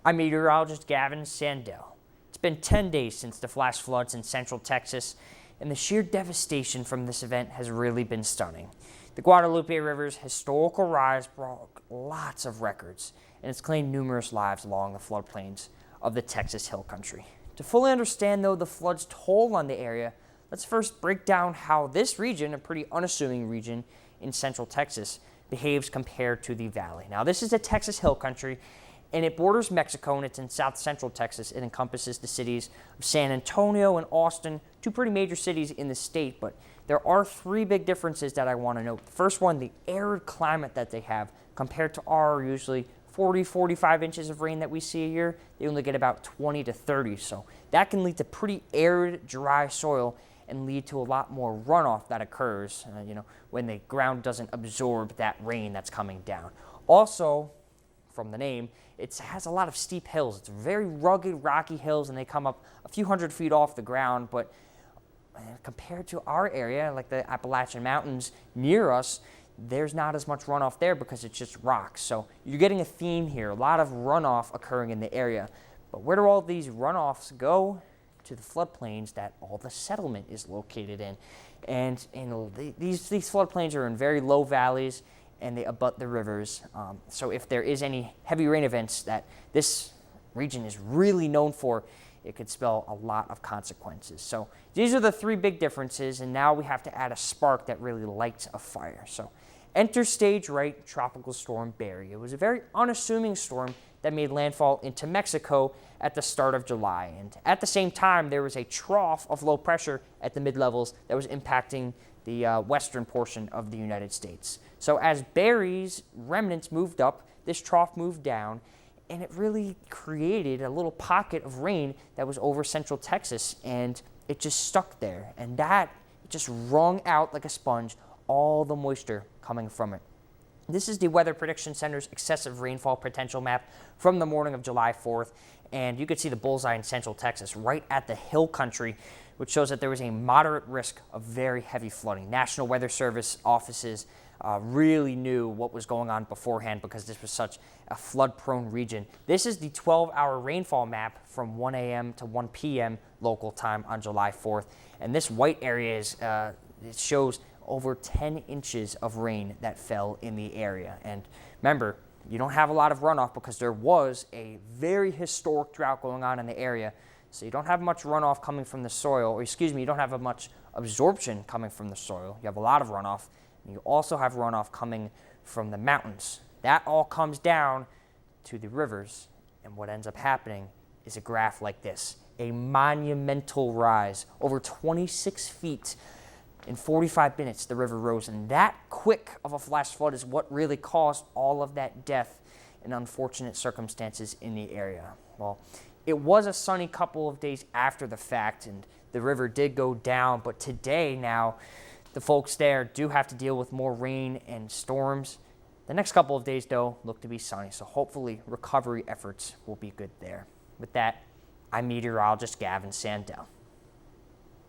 I'm meteorologist Gavin Sandel. It's been 10 days since the flash floods in central Texas, and the sheer devastation from this event has really been stunning. The Guadalupe River's historical rise broke lots of records, and it's claimed numerous lives along the floodplains of the Texas Hill Country. To fully understand, though, the flood's toll on the area, let's first break down how this region, a pretty unassuming region in central Texas, behaves compared to the valley. Now, this is the Texas Hill Country, and it borders Mexico, and it's in south central Texas. It encompasses the cities of San Antonio and Austin, two pretty major cities in the state, but there are three big differences that I want to note. The first one, the arid climate that they have compared to our usually 40, 45 inches of rain that we see a year. They only get about 20 to 30, so that can lead to pretty arid, dry soil and lead to a lot more runoff that occurs, when the ground doesn't absorb that rain that's coming down. Also, from the name, it has a lot of steep hills. It's very rugged, rocky hills, and they come up a few hundred feet off the ground, but compared to our area, like the Appalachian Mountains near us, there's not as much runoff there because it's just rocks. So you're getting a theme here, a lot of runoff occurring in the area. But where do all these runoffs go? To the floodplains that all the settlement is located in. And these floodplains are in very low valleys, and they abut the rivers. So if there is any heavy rain events that this region is really known for, it could spell a lot of consequences. So these are the three big differences, and now we have to add a spark that really lights a fire. So enter stage right, Tropical Storm Barry. It was a very unassuming storm that made landfall into Mexico at the start of July. And at the same time, there was a trough of low pressure at the mid-levels that was impacting the western portion of the United States. So as Barry's remnants moved up, this trough moved down, and it really created a little pocket of rain that was over central Texas, and it just stuck there. And that just wrung out like a sponge all the moisture coming from it. This is the Weather Prediction Center's excessive rainfall potential map from the morning of July 4th, and you could see the bullseye in central Texas right at the hill country, which shows that there was a moderate risk of very heavy flooding. National Weather Service offices really knew what was going on beforehand because this was such a flood-prone region. This is the 12-hour rainfall map from 1 a.m. to 1 p.m. local time on July 4th, and this white area it shows over 10 inches of rain that fell in the area. And remember, you don't have a lot of runoff because there was a very historic drought going on in the area. So you don't have much runoff coming from the soil, or you don't have much absorption coming from the soil. You have a lot of runoff, and you also have runoff coming from the mountains. That all comes down to the rivers, and what ends up happening is a graph like this, a monumental rise, over 26 feet. In 45 minutes, the river rose, and that quick of a flash flood is what really caused all of that death and unfortunate circumstances in the area. Well, it was a sunny couple of days after the fact, and the river did go down, but today now, the folks there do have to deal with more rain and storms. The next couple of days, though, look to be sunny, so hopefully recovery efforts will be good there. With that, I'm meteorologist Gavin Sandel.